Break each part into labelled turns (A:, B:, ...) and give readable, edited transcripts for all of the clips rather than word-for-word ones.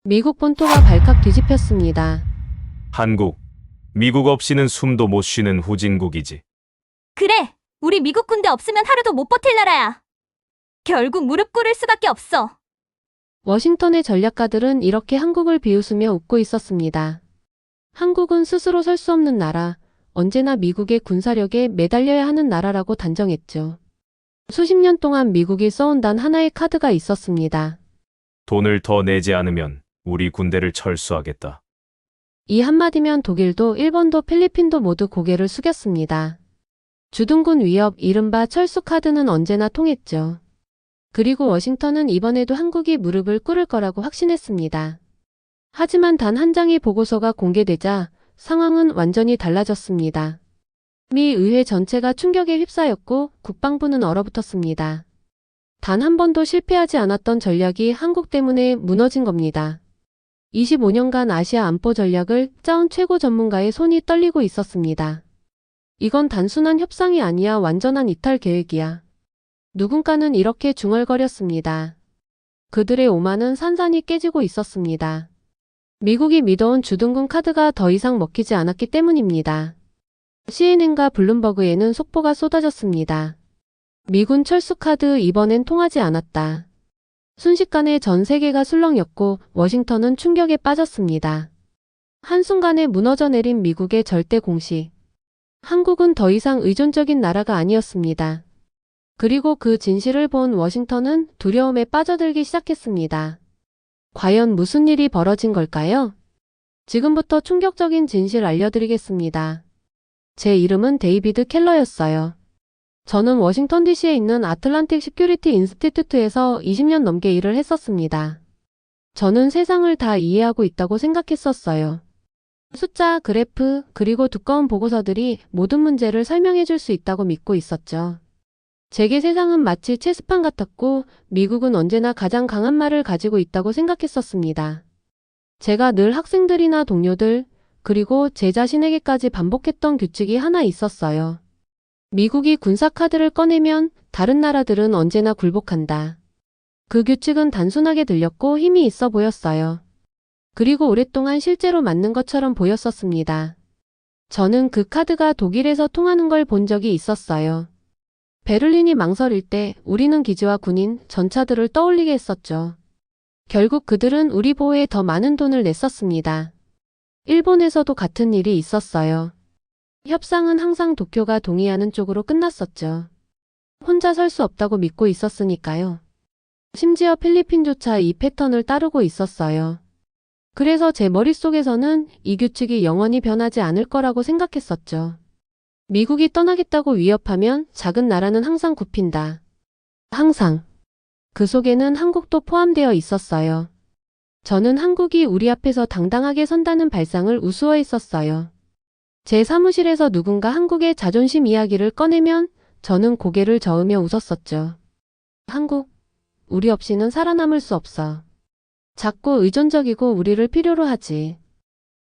A: 미국 본토가 발칵 뒤집혔습니다.
B: 한국, 미국 없이는 숨도 못 쉬는 후진국이지.
C: 그래, 우리 미국 군대 없으면 하루도 못 버틸 나라야. 결국 무릎 꿇을 수밖에 없어.
A: 워싱턴의 전략가들은 이렇게 한국을 비웃으며 웃고 있었습니다. 한국은 스스로 설 수 없는 나라, 언제나 미국의 군사력에 매달려야 하는 나라라고 단정했죠. 수십 년 동안 미국이 써온 단 하나의 카드가 있었습니다.
B: 돈을 더 내지 않으면 우리 군대를 철수하겠다.
A: 이 한마디면 독일도 일본도 필리핀도 모두 고개를 숙였습니다. 주둔군 위협, 이른바 철수 카드는 언제나 통했죠. 그리고 워싱턴은 이번에도 한국이 무릎을 꿇을 거라고 확신했습니다. 하지만 단 한 장의 보고서가 공개되자 상황은 완전히 달라졌습니다. 미 의회 전체가 충격에 휩싸였고 국방부는 얼어붙었습니다. 단 한 번도 실패하지 않았던 전략이 한국 때문에 무너진 겁니다. 25년간 아시아 안보 전략을 짜온 최고 전문가의 손이 떨리고 있었습니다. 이건 단순한 협상이 아니야, 완전한 이탈 계획이야. 누군가는 이렇게 중얼거렸습니다. 그들의 오만은 산산이 깨지고 있었습니다. 미국이 믿어온 주둔군 카드가 더 이상 먹히지 않았기 때문입니다. CNN과 블룸버그에는 속보가 쏟아졌습니다. 미군 철수 카드 이번엔 통하지 않았다. 순식간에 전 세계가 술렁였고 워싱턴은 충격에 빠졌습니다. 한순간에 무너져 내린 미국의 절대 공식. 한국은 더 이상 의존적인 나라가 아니었습니다. 그리고 그 진실을 본 워싱턴은 두려움에 빠져들기 시작했습니다. 과연 무슨 일이 벌어진 걸까요? 지금부터 충격적인 진실 알려드리겠습니다. 제 이름은 데이비드 켈러였어요. 저는 워싱턴 DC에 있는 아틀란틱 시큐리티 인스티튜트에서 20년 넘게 일을 했었습니다. 저는 세상을 다 이해하고 있다고 생각했었어요. 숫자, 그래프, 그리고 두꺼운 보고서들이 모든 문제를 설명해 줄 수 있다고 믿고 있었죠. 제게 세상은 마치 체스판 같았고 미국은 언제나 가장 강한 말을 가지고 있다고 생각했었습니다. 제가 늘 학생들이나 동료들, 그리고 제 자신에게까지 반복했던 규칙이 하나 있었어요. 미국이 군사 카드를 꺼내면 다른 나라들은 언제나 굴복한다. 그 규칙은 단순하게 들렸고 힘이 있어 보였어요. 그리고 오랫동안 실제로 맞는 것처럼 보였었습니다. 저는 그 카드가 독일에서 통하는 걸 본 적이 있었어요. 베를린이 망설일 때 우리는 기지와 군인, 전차들을 떠올리게 했었죠. 결국 그들은 우리 보호에 더 많은 돈을 냈었습니다. 일본에서도 같은 일이 있었어요. 협상은 항상 도쿄가 동의하는 쪽으로 끝났었죠. 혼자 설 수 없다고 믿고 있었으니까요. 심지어 필리핀조차 이 패턴을 따르고 있었어요. 그래서 제 머릿속에서는 이 규칙이 영원히 변하지 않을 거라고 생각했었죠. 미국이 떠나겠다고 위협하면 작은 나라는 항상 굽힌다. 항상. 그 속에는 한국도 포함되어 있었어요. 저는 한국이 우리 앞에서 당당하게 선다는 발상을 우스워했었어요. 제 사무실에서 누군가 한국의 자존심 이야기를 꺼내면 저는 고개를 저으며 웃었었죠. 한국, 우리 없이는 살아남을 수 없어. 작고 의존적이고 우리를 필요로 하지.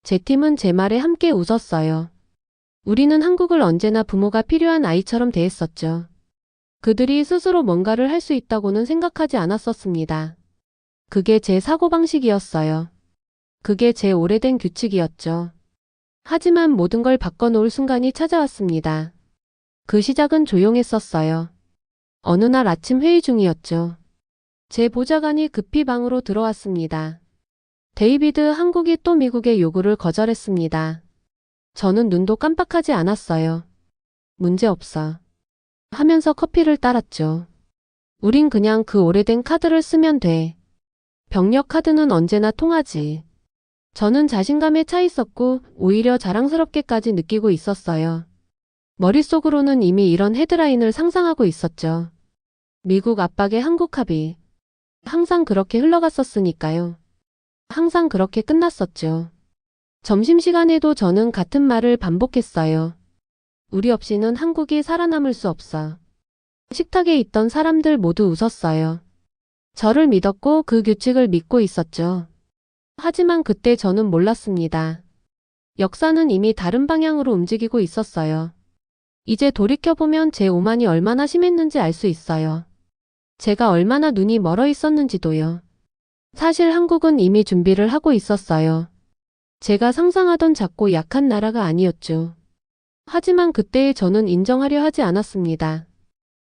A: 제 팀은 제 말에 함께 웃었어요. 우리는 한국을 언제나 부모가 필요한 아이처럼 대했었죠. 그들이 스스로 뭔가를 할 수 있다고는 생각하지 않았었습니다. 그게 제 사고방식이었어요. 그게 제 오래된 규칙이었죠. 하지만 모든 걸 바꿔놓을 순간이 찾아왔습니다. 그 시작은 조용했었어요. 어느 날 아침 회의 중이었죠. 제 보좌관이 급히 방으로 들어왔습니다. 데이비드, 한국이 또 미국의 요구를 거절했습니다. 저는 눈도 깜빡하지 않았어요. 문제없어. 하면서 커피를 따랐죠. 우린 그냥 그 오래된 카드를 쓰면 돼. 병력 카드는 언제나 통하지. 저는 자신감에 차 있었고 오히려 자랑스럽게까지 느끼고 있었어요. 머릿속으로는 이미 이런 헤드라인을 상상하고 있었죠. 미국 압박의 한국 합의. 항상 그렇게 흘러갔었으니까요. 항상 그렇게 끝났었죠. 점심시간에도 저는 같은 말을 반복했어요. 우리 없이는 한국이 살아남을 수 없어. 식탁에 있던 사람들 모두 웃었어요. 저를 믿었고 그 규칙을 믿고 있었죠. 하지만 그때 저는 몰랐습니다. 역사는 이미 다른 방향으로 움직이고 있었어요. 이제 돌이켜보면 제 오만이 얼마나 심했는지 알 수 있어요. 제가 얼마나 눈이 멀어 있었는지도요. 사실 한국은 이미 준비를 하고 있었어요. 제가 상상하던 작고 약한 나라가 아니었죠. 하지만 그때의 저는 인정하려 하지 않았습니다.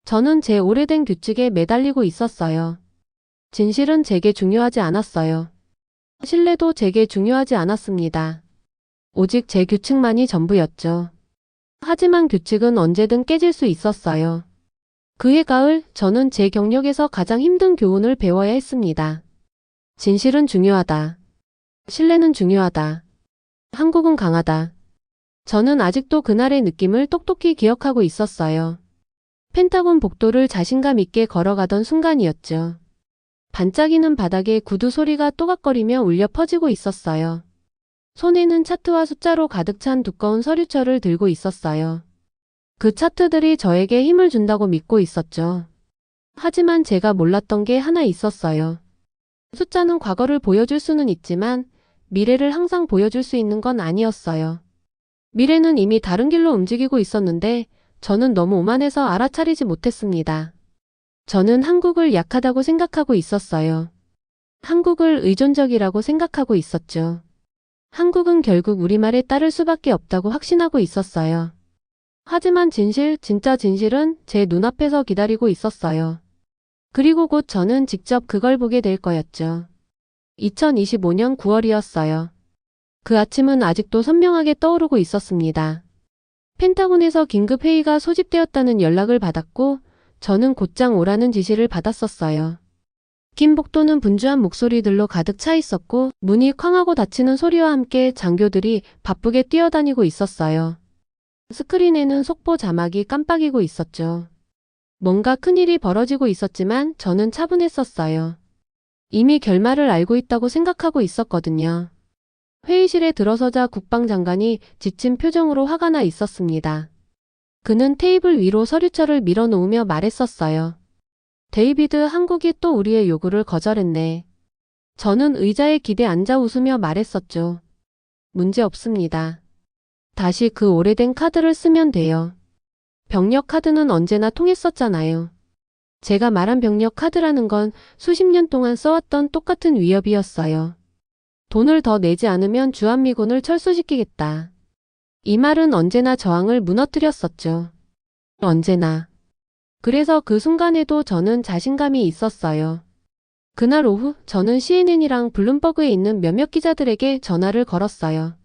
A: 저는 제 오래된 규칙에 매달리고 있었어요. 진실은 제게 중요하지 않았어요. 신뢰도 제게 중요하지 않았습니다. 오직 제 규칙만이 전부였죠. 하지만 규칙은 언제든 깨질 수 있었어요. 그해 가을, 저는 제 경력에서 가장 힘든 교훈을 배워야 했습니다. 진실은 중요하다. 신뢰는 중요하다. 한국은 강하다. 저는 아직도 그날의 느낌을 똑똑히 기억하고 있었어요. 펜타곤 복도를 자신감 있게 걸어가던 순간이었죠. 반짝이는 바닥에 구두 소리가 또각거리며 울려 퍼지고 있었어요. 손에는 차트와 숫자로 가득 찬 두꺼운 서류철을 들고 있었어요. 그 차트들이 저에게 힘을 준다고 믿고 있었죠. 하지만 제가 몰랐던 게 하나 있었어요. 숫자는 과거를 보여줄 수는 있지만 미래를 항상 보여줄 수 있는 건 아니었어요. 미래는 이미 다른 길로 움직이고 있었는데 저는 너무 오만해서 알아차리지 못했습니다. 저는 한국을 약하다고 생각하고 있었어요. 한국을 의존적이라고 생각하고 있었죠. 한국은 결국 우리말에 따를 수밖에 없다고 확신하고 있었어요. 하지만 진짜 진실은 제 눈앞에서 기다리고 있었어요. 그리고 곧 저는 직접 그걸 보게 될 거였죠. 2025년 9월이었어요. 그 아침은 아직도 선명하게 떠오르고 있었습니다. 펜타곤에서 긴급 회의가 소집되었다는 연락을 받았고 저는 곧장 오라는 지시를 받았었어요. 긴 복도는 분주한 목소리들로 가득 차 있었고 문이 쾅하고 닫히는 소리와 함께 장교들이 바쁘게 뛰어다니고 있었어요. 스크린에는 속보 자막이 깜빡이고 있었죠. 뭔가 큰일이 벌어지고 있었지만 저는 차분했었어요. 이미 결말을 알고 있다고 생각하고 있었거든요. 회의실에 들어서자 국방장관이 지친 표정으로 화가 나 있었습니다. 그는 테이블 위로 서류철을 밀어놓으며 말했었어요. 데이비드, 한국이 또 우리의 요구를 거절했네. 저는 의자에 기대 앉아 웃으며 말했었죠. 문제 없습니다. 다시 그 오래된 카드를 쓰면 돼요. 병력 카드는 언제나 통했었잖아요. 제가 말한 병력 카드라는 건 수십 년 동안 써왔던 똑같은 위협이었어요. 돈을 더 내지 않으면 주한미군을 철수시키겠다. 이 말은 언제나 저항을 무너뜨렸었죠. 언제나. 그래서 그 순간에도 저는 자신감이 있었어요. 그날 오후 저는 CNN이랑 블룸버그에 있는 몇몇 기자들에게 전화를 걸었어요.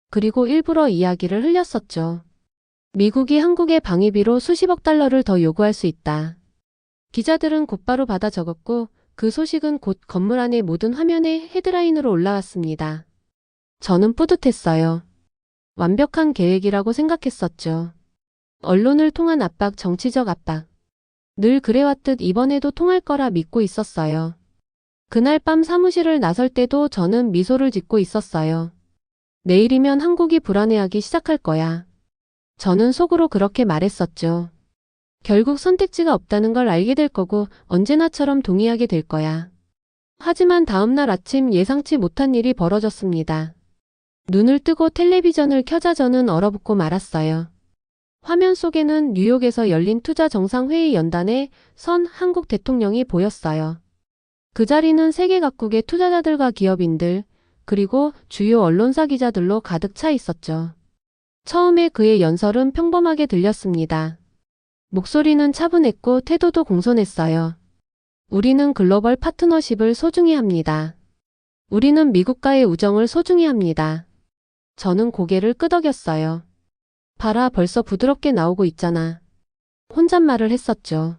A: 그리고 일부러 이야기를 흘렸었죠. 미국이 한국의 방위비로 수십억 달러를 더 요구할 수 있다. 기자들은 곧바로 받아 적었고 그 소식은 곧 건물 안의 모든 화면에 헤드라인으로 올라왔습니다. 저는 뿌듯했어요. 완벽한 계획이라고 생각했었죠. 언론을 통한 압박, 정치적 압박. 늘 그래왔듯 이번에도 통할 거라 믿고 있었어요. 그날 밤 사무실을 나설 때도 저는 미소를 짓고 있었어요. 내일이면 한국이 불안해하기 시작할 거야. 저는 속으로 그렇게 말했었죠. 결국 선택지가 없다는 걸 알게 될 거고 언제나처럼 동의하게 될 거야. 하지만 다음날 아침 예상치 못한 일이 벌어졌습니다. 눈을 뜨고 텔레비전을 켜자 저는 얼어붙고 말았어요. 화면 속에는 뉴욕에서 열린 투자 정상회의 연단에 선 한국 대통령이 보였어요. 그 자리는 세계 각국의 투자자들과 기업인들, 그리고 주요 언론사 기자들로 가득 차 있었죠. 처음에 그의 연설은 평범하게 들렸습니다. 목소리는 차분했고 태도도 공손했어요. 우리는 글로벌 파트너십을 소중히 합니다. 우리는 미국과의 우정을 소중히 합니다. 저는 고개를 끄덕였어요. 봐라, 벌써 부드럽게 나오고 있잖아. 혼잣말을 했었죠.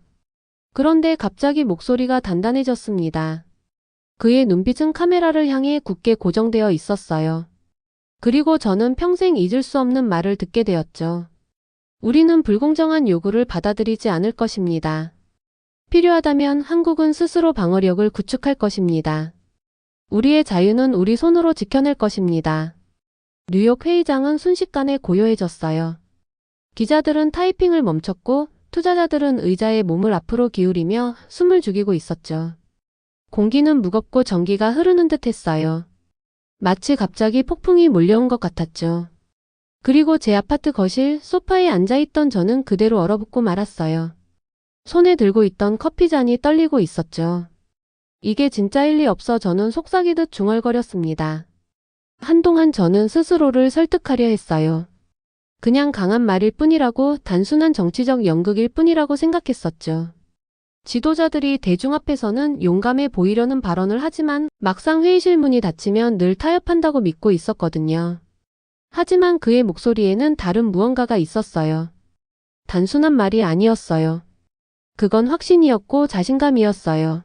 A: 그런데 갑자기 목소리가 단단해졌습니다. 그의 눈빛은 카메라를 향해 굳게 고정되어 있었어요. 그리고 저는 평생 잊을 수 없는 말을 듣게 되었죠. 우리는 불공정한 요구를 받아들이지 않을 것입니다. 필요하다면 한국은 스스로 방어력을 구축할 것입니다. 우리의 자유는 우리 손으로 지켜낼 것입니다. 뉴욕 회의장은 순식간에 고요해졌어요. 기자들은 타이핑을 멈췄고 투자자들은 의자에 몸을 앞으로 기울이며 숨을 죽이고 있었죠. 공기는 무겁고 전기가 흐르는 듯 했어요. 마치 갑자기 폭풍이 몰려온 것 같았죠. 그리고 제 아파트 거실 소파에 앉아있던 저는 그대로 얼어붙고 말았어요. 손에 들고 있던 커피잔이 떨리고 있었죠. 이게 진짜 일리 없어 저는 속삭이듯 중얼거렸습니다. 한동안 저는 스스로를 설득하려 했어요. 그냥 강한 말일 뿐이라고 단순한 정치적 연극일 뿐이라고 생각했었죠. 지도자들이 대중 앞에서는 용감해 보이려는 발언을 하지만 막상 회의실 문이 닫히면 늘 타협한다고 믿고 있었거든요. 하지만 그의 목소리에는 다른 무언가가 있었어요. 단순한 말이 아니었어요. 그건 확신이었고 자신감이었어요.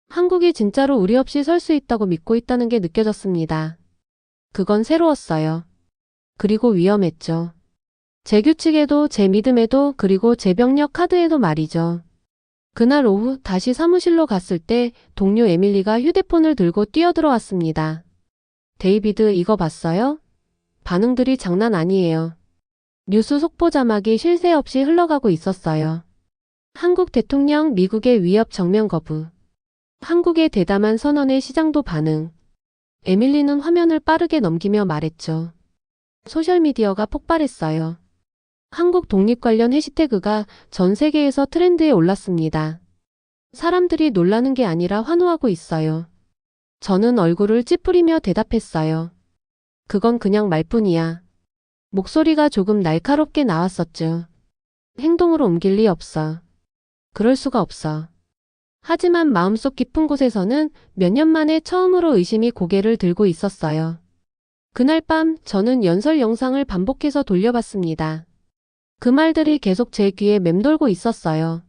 A: 한국이 진짜로 우리 없이 설 수 있다고 믿고 있다는 게 느껴졌습니다. 그건 새로웠어요. 그리고 위험했죠. 제 규칙에도 제 믿음에도 그리고 제 병력 카드에도 말이죠. 그날 오후 다시 사무실로 갔을 때 동료 에밀리가 휴대폰을 들고 뛰어들어왔습니다. 데이비드 이거 봤어요? 반응들이 장난 아니에요. 뉴스 속보 자막이 쉴 새 없이 흘러가고 있었어요. 한국 대통령 미국의 위협 정면 거부. 한국의 대담한 선언에 시장도 반응. 에밀리는 화면을 빠르게 넘기며 말했죠. 소셜미디어가 폭발했어요. 한국 독립 관련 해시태그가 전 세계에서 트렌드에 올랐습니다. 사람들이 놀라는 게 아니라 환호하고 있어요. 저는 얼굴을 찌푸리며 대답했어요. 그건 그냥 말뿐이야. 목소리가 조금 날카롭게 나왔었죠. 행동으로 옮길 리 없어. 그럴 수가 없어. 하지만 마음속 깊은 곳에서는 몇 년 만에 처음으로 의심이 고개를 들고 있었어요. 그날 밤 저는 연설 영상을 반복해서 돌려봤습니다. 그 말들이 계속 제 귀에 맴돌고 있었어요.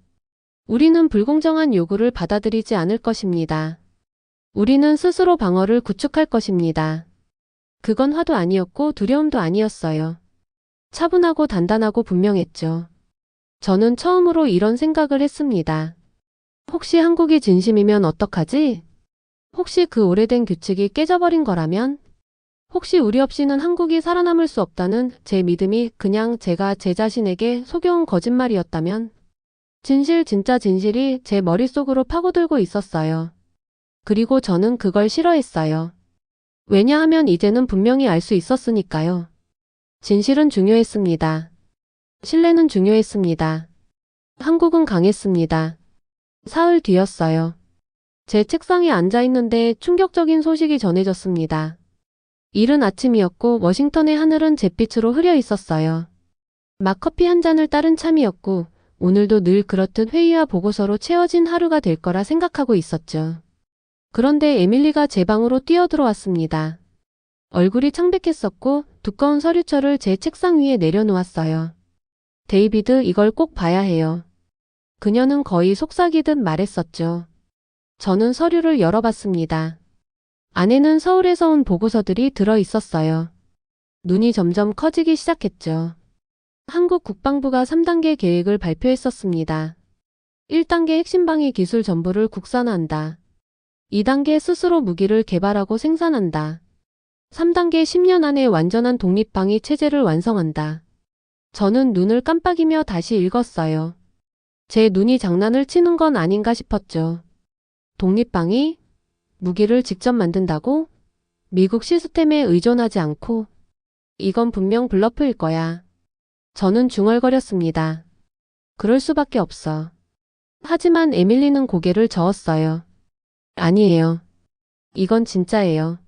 A: 우리는 불공정한 요구를 받아들이지 않을 것입니다. 우리는 스스로 방어를 구축할 것입니다. 그건 화도 아니었고 두려움도 아니었어요. 차분하고 단단하고 분명했죠. 저는 처음으로 이런 생각을 했습니다. 혹시 한국이 진심이면 어떡하지? 혹시 그 오래된 규칙이 깨져버린 거라면? 혹시 우리 없이는 한국이 살아남을 수 없다는 제 믿음이 그냥 제가 제 자신에게 속여온 거짓말이었다면? 진짜 진실이 제 머릿속으로 파고들고 있었어요. 그리고 저는 그걸 싫어했어요. 왜냐하면 이제는 분명히 알 수 있었으니까요. 진실은 중요했습니다. 신뢰는 중요했습니다. 한국은 강했습니다. 사흘 뒤였어요. 제 책상에 앉아 있는데 충격적인 소식이 전해졌습니다. 이른 아침이었고 워싱턴의 하늘은 잿빛으로 흐려 있었어요. 막 커피 한 잔을 따른 참이었고 오늘도 늘 그렇듯 회의와 보고서로 채워진 하루가 될 거라 생각하고 있었죠. 그런데 에밀리가 제 방으로 뛰어들어왔습니다. 얼굴이 창백했었고 두꺼운 서류철을 제 책상 위에 내려놓았어요. 데이비드 이걸 꼭 봐야 해요. 그녀는 거의 속삭이듯 말했었죠. 저는 서류를 열어봤습니다. 안에는 서울에서 온 보고서들이 들어 있었어요. 눈이 점점 커지기 시작했죠. 한국 국방부가 3단계 계획을 발표했었습니다. 1단계 핵심 방위 기술 전부를 국산화한다. 2단계 스스로 무기를 개발하고 생산한다. 3단계 10년 안에 완전한 독립 방위 체제를 완성한다. 저는 눈을 깜빡이며 다시 읽었어요. 제 눈이 장난을 치는 건 아닌가 싶었죠. 독립 방위? 무기를 직접 만든다고? 미국 시스템에 의존하지 않고? 이건 분명 블러프일 거야. 저는 중얼거렸습니다. 그럴 수밖에 없어. 하지만 에밀리는 고개를 저었어요. 아니에요. 이건 진짜예요.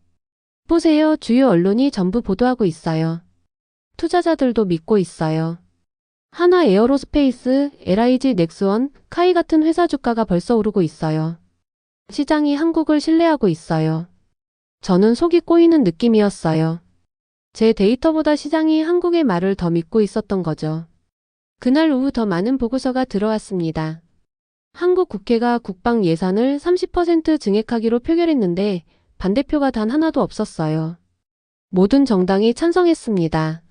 A: 보세요. 주요 언론이 전부 보도하고 있어요. 투자자들도 믿고 있어요. 하나 에어로스페이스, LIG 넥스원, 카이 같은 회사 주가가 벌써 오르고 있어요. 시장이 한국을 신뢰하고 있어요. 저는 속이 꼬이는 느낌이었어요. 제 데이터보다 시장이 한국의 말을 더 믿고 있었던 거죠. 그날 오후 더 많은 보고서가 들어왔습니다. 한국 국회가 국방 예산을 30% 증액하기로 표결했는데 반대표가 단 하나도 없었어요. 모든 정당이 찬성했습니다.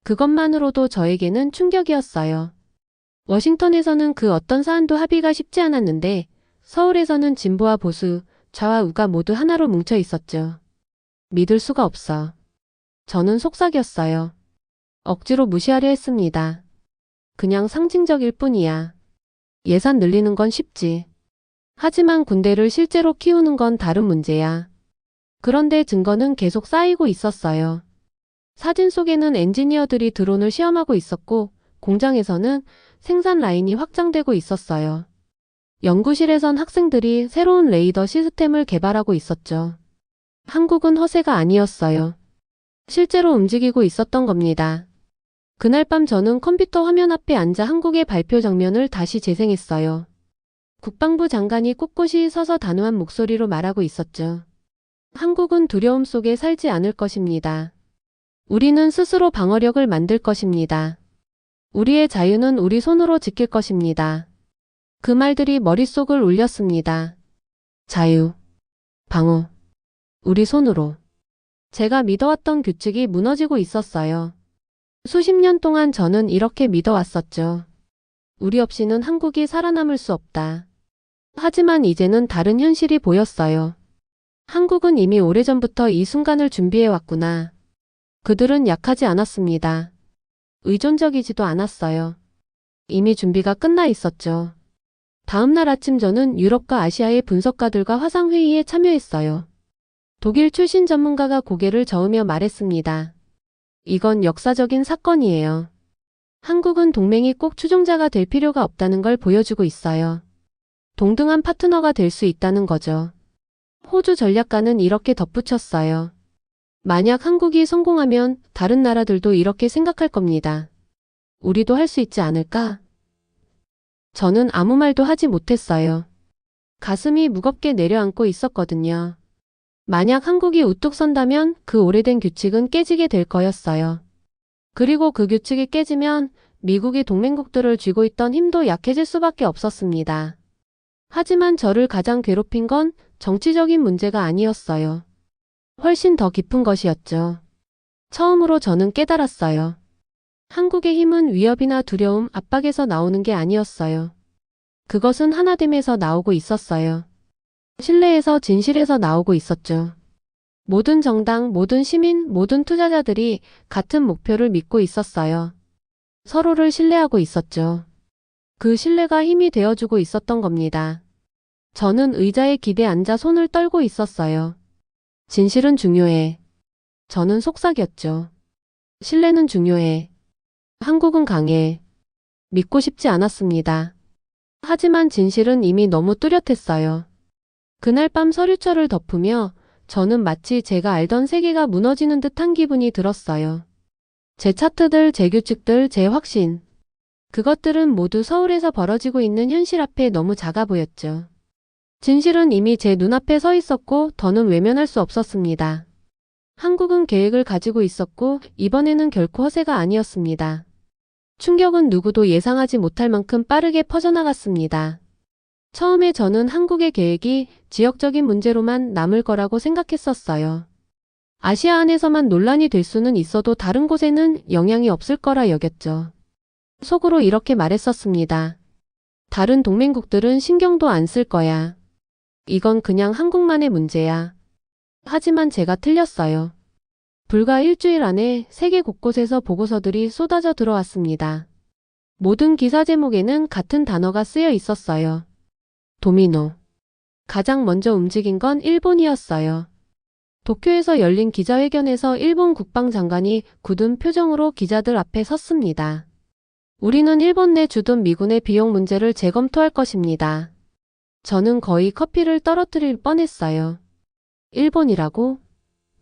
A: 그것만으로도 저에게는 충격이었어요. 워싱턴에서는 그 어떤 사안도 합의가 쉽지 않았는데 서울에서는 진보와 보수, 좌와 우가 모두 하나로 뭉쳐 있었죠. 믿을 수가 없어. 저는 속삭였어요. 억지로 무시하려 했습니다. 그냥 상징적일 뿐이야. 예산 늘리는 건 쉽지. 하지만 군대를 실제로 키우는 건 다른 문제야. 그런데 증거는 계속 쌓이고 있었어요. 사진 속에는 엔지니어들이 드론을 시험하고 있었고 공장에서는 생산 라인이 확장되고 있었어요. 연구실에선 학생들이 새로운 레이더 시스템을 개발하고 있었죠. 한국은 허세가 아니었어요. 실제로 움직이고 있었던 겁니다. 그날 밤 저는 컴퓨터 화면 앞에 앉아 한국의 발표 장면을 다시 재생했어요. 국방부 장관이 꿋꿋이 서서 단호한 목소리로 말하고 있었죠. 한국은 두려움 속에 살지 않을 것입니다. 우리는 스스로 방어력을 만들 것입니다. 우리의 자유는 우리 손으로 지킬 것입니다. 그 말들이 머릿속을 울렸습니다. 자유, 방어, 우리 손으로. 제가 믿어왔던 규칙이 무너지고 있었어요. 수십 년 동안 저는 이렇게 믿어왔었죠. 우리 없이는 한국이 살아남을 수 없다. 하지만 이제는 다른 현실이 보였어요. 한국은 이미 오래전부터 이 순간을 준비해왔구나. 그들은 약하지 않았습니다. 의존적이지도 않았어요. 이미 준비가 끝나 있었죠. 다음 날 아침 저는 유럽과 아시아의 분석가들과 화상회의에 참여했어요. 독일 출신 전문가가 고개를 저으며 말했습니다. 이건 역사적인 사건이에요. 한국은 동맹이 꼭 추종자가 될 필요가 없다는 걸 보여주고 있어요. 동등한 파트너가 될 수 있다는 거죠. 호주 전략가는 이렇게 덧붙였어요. 만약 한국이 성공하면 다른 나라들도 이렇게 생각할 겁니다. 우리도 할 수 있지 않을까? 저는 아무 말도 하지 못했어요. 가슴이 무겁게 내려앉고 있었거든요. 만약 한국이 우뚝 선다면 그 오래된 규칙은 깨지게 될 거였어요. 그리고 그 규칙이 깨지면 미국이 동맹국들을 쥐고 있던 힘도 약해질 수밖에 없었습니다. 하지만 저를 가장 괴롭힌 건 정치적인 문제가 아니었어요. 훨씬 더 깊은 것이었죠. 처음으로 저는 깨달았어요. 한국의 힘은 위협이나 두려움, 압박에서 나오는 게 아니었어요. 그것은 하나됨에서 나오고 있었어요. 신뢰에서, 진실에서 나오고 있었죠. 모든 정당, 모든 시민, 모든 투자자들이 같은 목표를 믿고 있었어요. 서로를 신뢰하고 있었죠. 그 신뢰가 힘이 되어주고 있었던 겁니다. 저는 의자에 기대 앉아 손을 떨고 있었어요. 진실은 중요해. 저는 속삭였죠. 신뢰는 중요해. 한국은 강해. 믿고 싶지 않았습니다. 하지만 진실은 이미 너무 뚜렷했어요. 그날 밤 서류철을 덮으며 저는 마치 제가 알던 세계가 무너지는 듯한 기분이 들었어요. 제 차트들, 제 규칙들, 제 확신. 그것들은 모두 서울에서 벌어지고 있는 현실 앞에 너무 작아 보였죠. 진실은 이미 제 눈앞에 서 있었고 더는 외면할 수 없었습니다. 한국은 계획을 가지고 있었고 이번에는 결코 허세가 아니었습니다. 충격은 누구도 예상하지 못할 만큼 빠르게 퍼져나갔습니다. 처음에 저는 한국의 계획이 지역적인 문제로만 남을 거라고 생각했었어요. 아시아 안에서만 논란이 될 수는 있어도 다른 곳에는 영향이 없을 거라 여겼죠. 속으로 이렇게 말했었습니다. 다른 동맹국들은 신경도 안 쓸 거야. 이건 그냥 한국만의 문제야. 하지만 제가 틀렸어요. 불과 일주일 안에 세계 곳곳에서 보고서들이 쏟아져 들어왔습니다. 모든 기사 제목에는 같은 단어가 쓰여 있었어요. 도미노. 가장 먼저 움직인 건 일본이었어요. 도쿄에서 열린 기자회견에서 일본 국방장관이 굳은 표정으로 기자들 앞에 섰습니다. 우리는 일본 내 주둔 미군의 비용 문제를 재검토할 것입니다. 저는 거의 커피를 떨어뜨릴 뻔했어요. 일본이라고?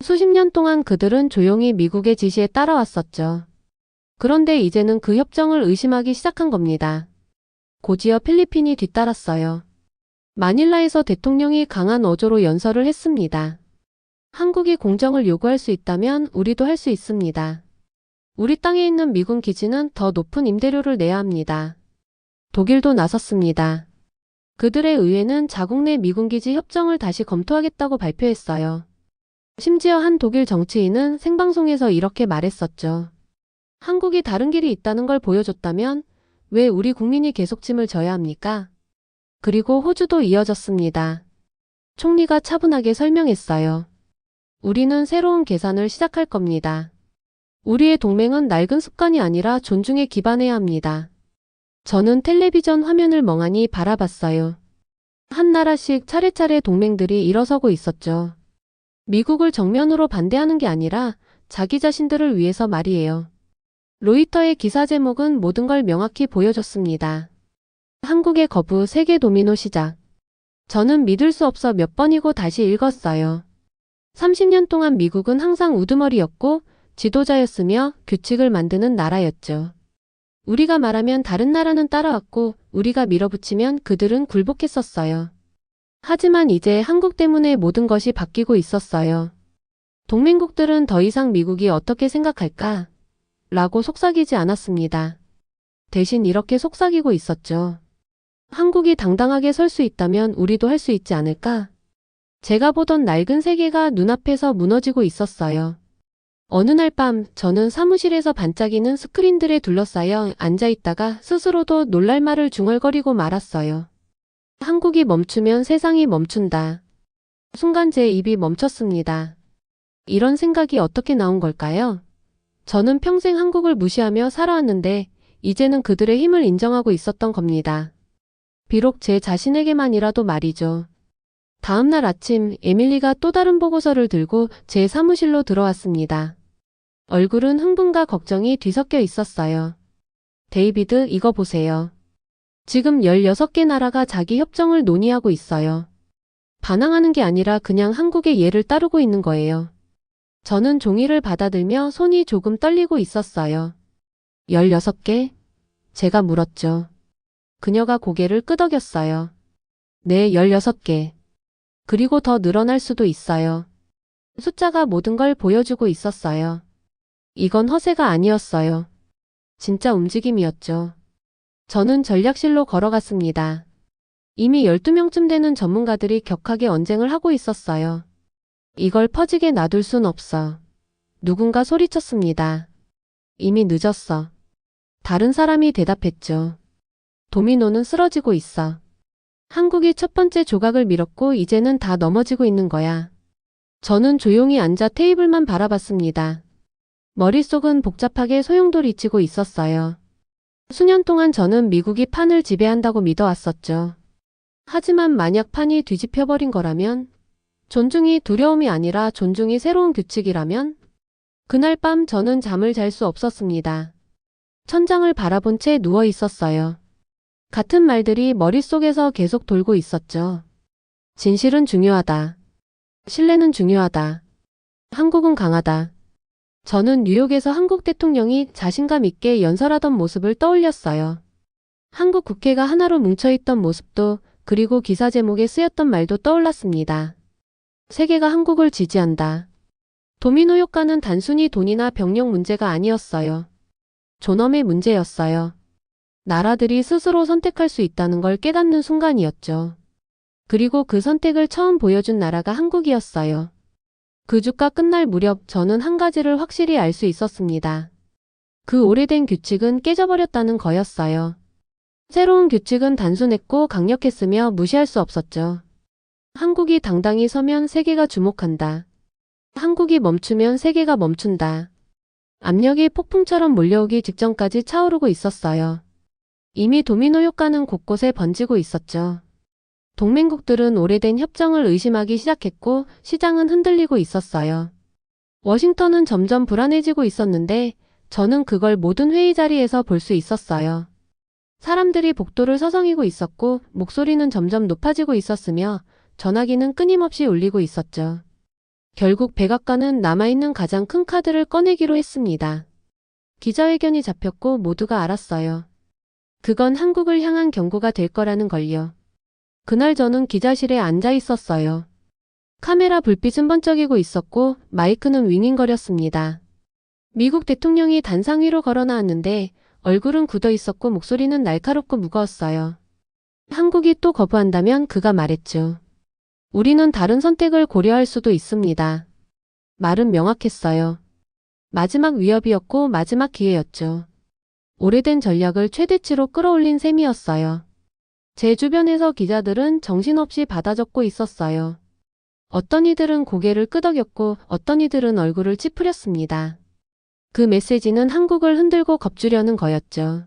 A: 수십 년 동안 그들은 조용히 미국의 지시에 따라왔었죠. 그런데 이제는 그 협정을 의심하기 시작한 겁니다. 곧이어 필리핀이 뒤따랐어요. 마닐라에서 대통령이 강한 어조로 연설을 했습니다. 한국이 공정을 요구할 수 있다면 우리도 할 수 있습니다. 우리 땅에 있는 미군 기지는 더 높은 임대료를 내야 합니다. 독일도 나섰습니다. 그들의 의회는 자국 내 미군 기지 협정을 다시 검토하겠다고 발표했어요. 심지어 한 독일 정치인은 생방송에서 이렇게 말했었죠. 한국이 다른 길이 있다는 걸 보여줬다면 왜 우리 국민이 계속 짐을 져야 합니까? 그리고 호주도 이어졌습니다. 총리가 차분하게 설명했어요. 우리는 새로운 계산을 시작할 겁니다. 우리의 동맹은 낡은 습관이 아니라 존중에 기반해야 합니다. 저는 텔레비전 화면을 멍하니 바라봤어요. 한 나라씩 차례차례 동맹들이 일어서고 있었죠. 미국을 정면으로 반대하는 게 아니라 자기 자신들을 위해서 말이에요. 로이터의 기사 제목은 모든 걸 명확히 보여줬습니다. 한국의 거부 세계 도미노 시작. 저는 믿을 수 없어 몇 번이고 다시 읽었어요. 30년 동안 미국은 항상 우두머리였고 지도자였으며 규칙을 만드는 나라였죠. 우리가 말하면 다른 나라는 따라왔고 우리가 밀어붙이면 그들은 굴복했었어요. 하지만 이제 한국 때문에 모든 것이 바뀌고 있었어요. 동맹국들은 더 이상 미국이 어떻게 생각할까? 라고 속삭이지 않았습니다. 대신 이렇게 속삭이고 있었죠. 한국이 당당하게 설 수 있다면 우리도 할 수 있지 않을까? 제가 보던 낡은 세계가 눈앞에서 무너지고 있었어요. 어느 날 밤 저는 사무실에서 반짝이는 스크린들에 둘러싸여 앉아있다가 스스로도 놀랄 말을 중얼거리고 말았어요. 한국이 멈추면 세상이 멈춘다. 순간 제 입이 멈췄습니다. 이런 생각이 어떻게 나온 걸까요? 저는 평생 한국을 무시하며 살아왔는데 이제는 그들의 힘을 인정하고 있었던 겁니다. 비록 제 자신에게만이라도 말이죠. 다음 날 아침 에밀리가 또 다른 보고서를 들고 제 사무실로 들어왔습니다. 얼굴은 흥분과 걱정이 뒤섞여 있었어요. 데이비드, 이거 보세요. 지금 16개 나라가 자기 협정을 논의하고 있어요. 반항하는 게 아니라 그냥 한국의 예를 따르고 있는 거예요. 저는 종이를 받아들며 손이 조금 떨리고 있었어요. 16개? 제가 물었죠. 그녀가 고개를 끄덕였어요. 네, 16개. 그리고 더 늘어날 수도 있어요. 숫자가 모든 걸 보여주고 있었어요. 이건 허세가 아니었어요. 진짜 움직임이었죠. 저는 전략실로 걸어갔습니다. 이미 12명쯤 되는 전문가들이 격하게 언쟁을 하고 있었어요. 이걸 퍼지게 놔둘 순 없어. 누군가 소리쳤습니다. 이미 늦었어. 다른 사람이 대답했죠. 도미노는 쓰러지고 있어. 한국이 첫 번째 조각을 밀었고 이제는 다 넘어지고 있는 거야. 저는 조용히 앉아 테이블만 바라봤습니다. 머릿속은 복잡하게 소용돌이치고 있었어요. 수년 동안 저는 미국이 판을 지배한다고 믿어왔었죠. 하지만 만약 판이 뒤집혀버린 거라면, 존중이 두려움이 아니라 존중이 새로운 규칙이라면, 그날 밤 저는 잠을 잘 수 없었습니다. 천장을 바라본 채 누워 있었어요. 같은 말들이 머릿속에서 계속 돌고 있었죠. 진실은 중요하다. 신뢰는 중요하다. 한국은 강하다. 저는 뉴욕에서 한국 대통령이 자신감 있게 연설하던 모습을 떠올렸어요. 한국 국회가 하나로 뭉쳐있던 모습도, 그리고 기사 제목에 쓰였던 말도 떠올랐습니다. 세계가 한국을 지지한다. 도미노 효과는 단순히 돈이나 병력 문제가 아니었어요. 존엄의 문제였어요. 나라들이 스스로 선택할 수 있다는 걸 깨닫는 순간이었죠. 그리고 그 선택을 처음 보여준 나라가 한국이었어요. 그 주가 끝날 무렵 저는 한 가지를 확실히 알 수 있었습니다. 그 오래된 규칙은 깨져버렸다는 거였어요. 새로운 규칙은 단순했고 강력했으며 무시할 수 없었죠. 한국이 당당히 서면 세계가 주목한다. 한국이 멈추면 세계가 멈춘다. 압력이 폭풍처럼 몰려오기 직전까지 차오르고 있었어요. 이미 도미노 효과는 곳곳에 번지고 있었죠. 동맹국들은 오래된 협정을 의심하기 시작했고 시장은 흔들리고 있었어요. 워싱턴은 점점 불안해지고 있었는데 저는 그걸 모든 회의 자리에서 볼 수 있었어요. 사람들이 복도를 서성이고 있었고 목소리는 점점 높아지고 있었으며 전화기는 끊임없이 울리고 있었죠. 결국 백악관은 남아있는 가장 큰 카드를 꺼내기로 했습니다. 기자회견이 잡혔고 모두가 알았어요. 그건 한국을 향한 경고가 될 거라는 걸요. 그날 저는 기자실에 앉아 있었어요. 카메라 불빛은 번쩍이고 있었고 마이크는 윙윙거렸습니다. 미국 대통령이 단상 위로 걸어 나왔는데 얼굴은 굳어 있었고 목소리는 날카롭고 무거웠어요. 한국이 또 거부한다면 그가 말했죠. 우리는 다른 선택을 고려할 수도 있습니다. 말은 명확했어요. 마지막 위협이었고 마지막 기회였죠. 오래된 전략을 최대치로 끌어올린 셈이었어요. 제 주변에서 기자들은 정신없이 받아 적고 있었어요. 어떤 이들은 고개를 끄덕였고 어떤 이들은 얼굴을 찌푸렸습니다. 그 메시지는 한국을 흔들고 겁주려는 거였죠.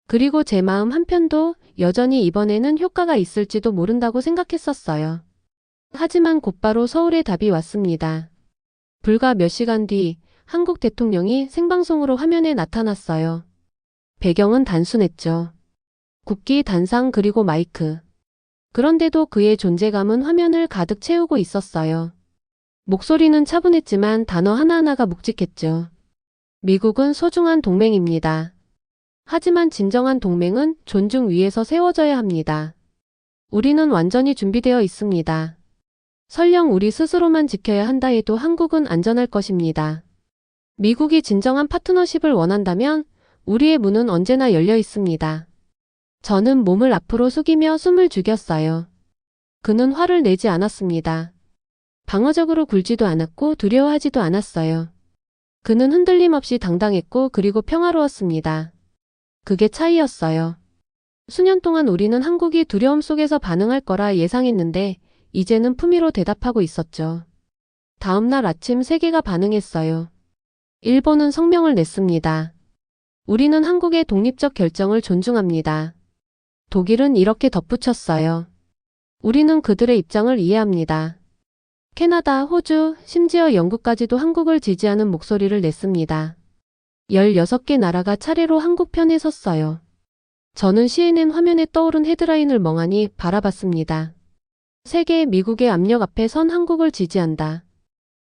A: 그리고 제 마음 한편도 여전히 이번에는 효과가 있을지도 모른다고 생각했었어요. 하지만 곧바로 서울의 답이 왔습니다. 불과 몇 시간 뒤 한국 대통령이 생방송으로 화면에 나타났어요. 배경은 단순했죠. 국기, 단상 그리고 마이크. 그런데도 그의 존재감은 화면을 가득 채우고 있었어요. 목소리는 차분했지만 단어 하나하나가 묵직했죠. 미국은 소중한 동맹입니다. 하지만 진정한 동맹은 존중 위에서 세워져야 합니다. 우리는 완전히 준비되어 있습니다. 설령 우리 스스로만 지켜야 한다 해도 한국은 안전할 것입니다. 미국이 진정한 파트너십을 원한다면 우리의 문은 언제나 열려 있습니다. 저는 몸을 앞으로 숙이며 숨을 죽였어요. 그는 화를 내지 않았습니다. 방어적으로 굴지도 않았고 두려워하지도 않았어요. 그는 흔들림 없이 당당했고 그리고 평화로웠습니다. 그게 차이였어요. 수년 동안 우리는 한국이 두려움 속에서 반응할 거라 예상했는데 이제는 품위로 대답하고 있었죠. 다음 날 아침 세계가 반응했어요. 일본은 성명을 냈습니다. 우리는 한국의 독립적 결정을 존중합니다. 독일은 이렇게 덧붙였어요. 우리는 그들의 입장을 이해합니다. 캐나다, 호주, 심지어 영국까지도 한국을 지지하는 목소리를 냈습니다. 16개 나라가 차례로 한국 편에 섰어요. 저는 CNN 화면에 떠오른 헤드라인을 멍하니 바라봤습니다. 세계의 미국의 압력 앞에 선 한국을 지지한다.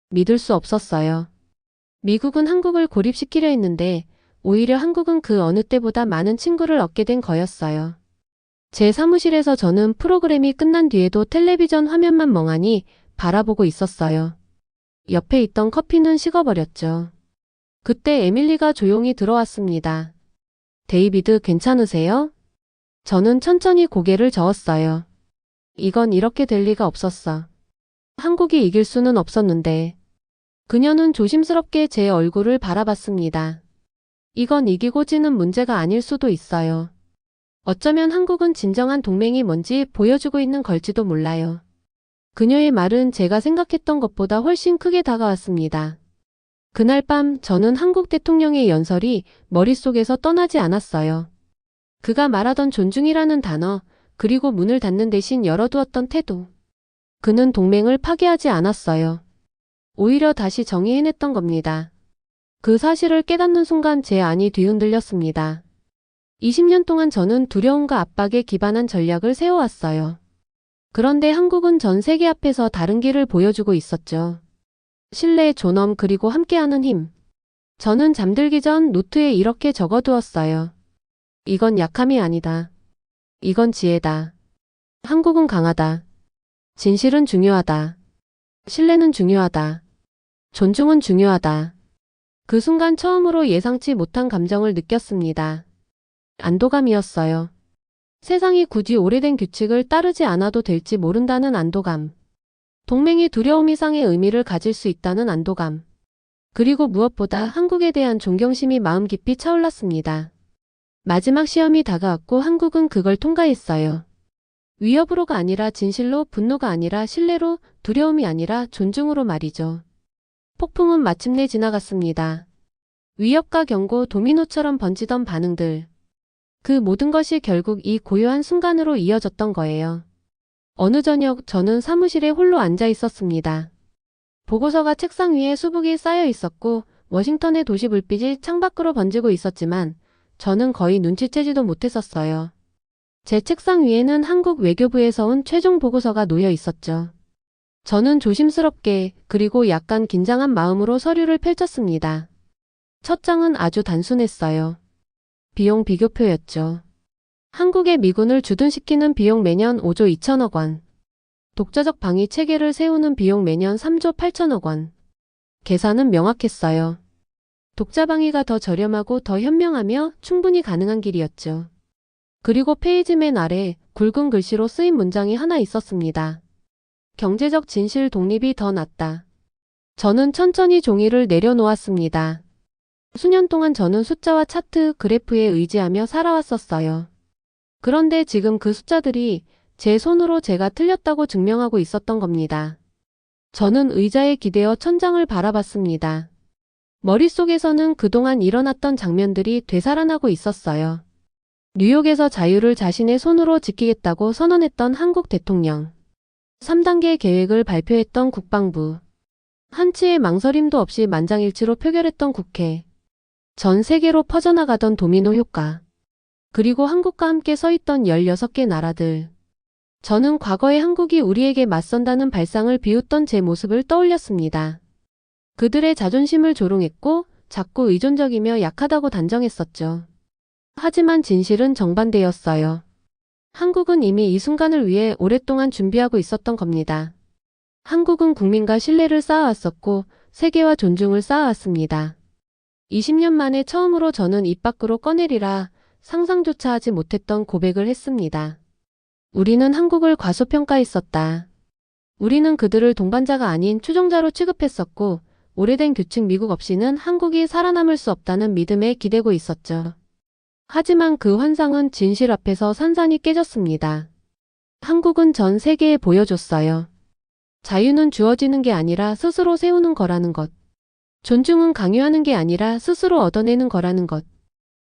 A: 믿을 수 없었어요. 미국은 한국을 고립시키려 했는데 오히려 한국은 그 어느 때보다 많은 친구를 얻게 된 거였어요. 제 사무실에서 저는 프로그램이 끝난 뒤에도 텔레비전 화면만 멍하니 바라보고 있었어요. 옆에 있던 커피는 식어버렸죠. 그때 에밀리가 조용히 들어왔습니다. 데이비드, 괜찮으세요? 저는 천천히 고개를 저었어요. 이건 이렇게 될 리가 없었어. 한국이 이길 수는 없었는데. 그녀는 조심스럽게 제 얼굴을 바라봤습니다. 이건 이기고 지는 문제가 아닐 수도 있어요. 어쩌면 한국은 진정한 동맹이 뭔지 보여주고 있는 걸지도 몰라요. 그녀의 말은 제가 생각했던 것보다 훨씬 크게 다가왔습니다. 그날 밤 저는 한국 대통령의 연설이 머릿속에서 떠나지 않았어요. 그가 말하던 존중이라는 단어, 그리고 문을 닫는 대신 열어두었던 태도. 그는 동맹을 파괴하지 않았어요. 오히려 다시 정의해냈던 겁니다. 그 사실을 깨닫는 순간 제 안이 뒤흔들렸습니다. 20년 동안 저는 두려움과 압박에 기반한 전략을 세워왔어요. 그런데 한국은 전 세계 앞에서 다른 길을 보여주고 있었죠. 신뢰, 존엄 그리고 함께하는 힘. 저는 잠들기 전 노트에 이렇게 적어두었어요. 이건 약함이 아니다. 이건 지혜다. 한국은 강하다. 진실은 중요하다. 신뢰는 중요하다. 존중은 중요하다. 그 순간 처음으로 예상치 못한 감정을 느꼈습니다. 안도감이었어요. 세상이 굳이 오래된 규칙을 따르지 않아도 될지 모른다는 안도감. 동맹이 두려움 이상의 의미를 가질 수 있다는 안도감. 그리고 무엇보다 한국에 대한 존경심이 마음 깊이 차올랐습니다. 마지막 시험이 다가왔고 한국은 그걸 통과했어요. 위협으로가 아니라 진실로, 분노가 아니라 신뢰로, 두려움이 아니라 존중으로 말이죠. 폭풍은 마침내 지나갔습니다. 위협과 경고, 도미노처럼 번지던 반응들. 그 모든 것이 결국 이 고요한 순간으로 이어졌던 거예요. 어느 저녁 저는 사무실에 홀로 앉아 있었습니다. 보고서가 책상 위에 수북이 쌓여 있었고 워싱턴의 도시 불빛이 창밖으로 번지고 있었지만 저는 거의 눈치채지도 못했었어요. 제 책상 위에는 한국 외교부에서 온 최종 보고서가 놓여 있었죠. 저는 조심스럽게 그리고 약간 긴장한 마음으로 서류를 펼쳤습니다. 첫 장은 아주 단순했어요. 비용 비교표였죠. 한국의 미군을 주둔시키는 비용 매년 5조 2천억 원. 독자적 방위 체계를 세우는 비용 매년 3조 8천억 원. 계산은 명확했어요. 독자 방위가 더 저렴하고 더 현명하며 충분히 가능한 길이었죠. 그리고 페이지 맨 아래 굵은 글씨로 쓰인 문장이 하나 있었습니다. 경제적 진실 독립이 더 낫다. 저는 천천히 종이를 내려놓았습니다. 수년 동안 저는 숫자와 차트, 그래프에 의지하며 살아왔었어요. 그런데 지금 그 숫자들이 제 손으로 제가 틀렸다고 증명하고 있었던 겁니다. 저는 의자에 기대어 천장을 바라봤습니다. 머릿속에서는 그동안 일어났던 장면들이 되살아나고 있었어요. 뉴욕에서 자유를 자신의 손으로 지키겠다고 선언했던 한국 대통령. 3단계 계획을 발표했던 국방부. 한치의 망설임도 없이 만장일치로 표결했던 국회. 전 세계로 퍼져나가던 도미노 효과. 그리고 한국과 함께 서 있던 16개 나라들. 저는 과거의 한국이 우리에게 맞선다는 발상을 비웃던 제 모습을 떠올렸습니다. 그들의 자존심을 조롱했고 자꾸 의존적이며 약하다고 단정했었죠. 하지만 진실은 정반대였어요. 한국은 이미 이 순간을 위해 오랫동안 준비하고 있었던 겁니다. 한국은 국민과 신뢰를 쌓아왔었고 세계와 존중을 쌓아왔습니다. 20년 만에 처음으로 저는 입 밖으로 꺼내리라 상상조차 하지 못했던 고백을 했습니다. 우리는 한국을 과소평가했었다. 우리는 그들을 동반자가 아닌 추종자로 취급했었고 오래된 규칙 미국 없이는 한국이 살아남을 수 없다는 믿음에 기대고 있었죠. 하지만 그 환상은 진실 앞에서 산산이 깨졌습니다. 한국은 전 세계에 보여줬어요. 자유는 주어지는 게 아니라 스스로 세우는 거라는 것. 존중은 강요하는 게 아니라 스스로 얻어내는 거라는 것.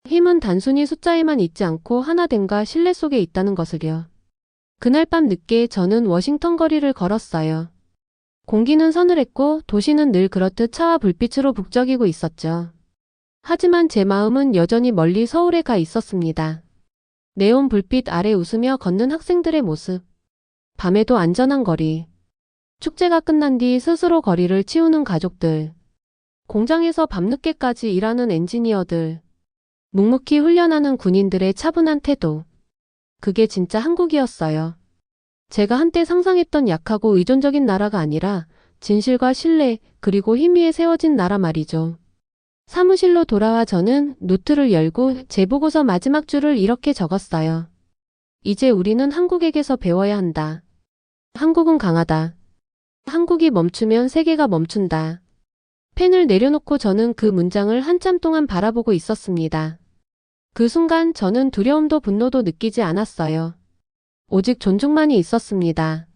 A: 힘은 단순히 숫자에만 있지 않고 하나됨과 신뢰 속에 있다는 것을요. 그날 밤 늦게 저는 워싱턴 거리를 걸었어요. 공기는 서늘했고 도시는 늘 그렇듯 차와 불빛으로 북적이고 있었죠. 하지만 제 마음은 여전히 멀리 서울에 가 있었습니다. 네온 불빛 아래 웃으며 걷는 학생들의 모습. 밤에도 안전한 거리. 축제가 끝난 뒤 스스로 거리를 치우는 가족들. 공장에서 밤늦게까지 일하는 엔지니어들. 묵묵히 훈련하는 군인들의 차분한 태도. 그게 진짜 한국이었어요. 제가 한때 상상했던 약하고 의존적인 나라가 아니라 진실과 신뢰 그리고 힘 위에 세워진 나라 말이죠. 사무실로 돌아와 저는 노트를 열고 제 보고서 마지막 줄을 이렇게 적었어요. 이제 우리는 한국에게서 배워야 한다. 한국은 강하다. 한국이 멈추면 세계가 멈춘다. 펜을 내려놓고 저는 그 문장을 한참 동안 바라보고 있었습니다. 그 순간 저는 두려움도 분노도 느끼지 않았어요. 오직 존중만이 있었습니다.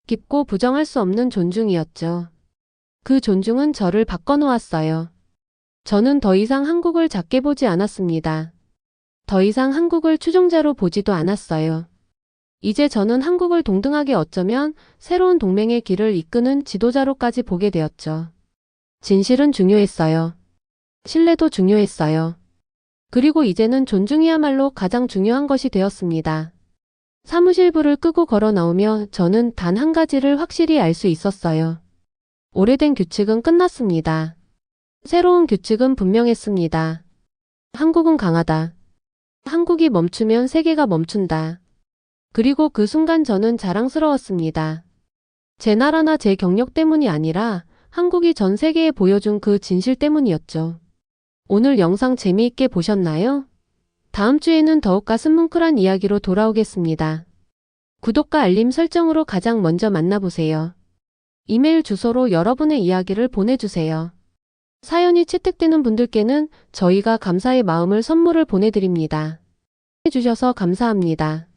A: 깊고 부정할 수 없는 존중이었죠. 그 존중은 저를 바꿔놓았어요. 저는 더 이상 한국을 작게 보지 않았습니다. 더 이상 한국을 추종자로 보지도 않았어요. 이제 저는 한국을 동등하게 어쩌면 새로운 동맹의 길을 이끄는 지도자로까지 보게 되었죠. 진실은 중요했어요. 신뢰도 중요했어요. 그리고 이제는 존중이야말로 가장 중요한 것이 되었습니다. 사무실 불을 끄고 걸어 나오며 저는 단 한 가지를 확실히 알 수 있었어요. 오래된 규칙은 끝났습니다. 새로운 규칙은 분명했습니다. 한국은 강하다. 한국이 멈추면 세계가 멈춘다. 그리고 그 순간 저는 자랑스러웠습니다. 제 나라나 제 경력 때문이 아니라 한국이 전 세계에 보여준 그 진실 때문이었죠. 오늘 영상 재미있게 보셨나요? 다음 주에는 더욱 가슴 뭉클한 이야기로 돌아오겠습니다. 구독과 알림 설정으로 가장 먼저 만나보세요. 이메일 주소로 여러분의 이야기를 보내주세요. 사연이 채택되는 분들께는 저희가 감사의 마음을 선물을 보내드립니다. 해주셔서 감사합니다.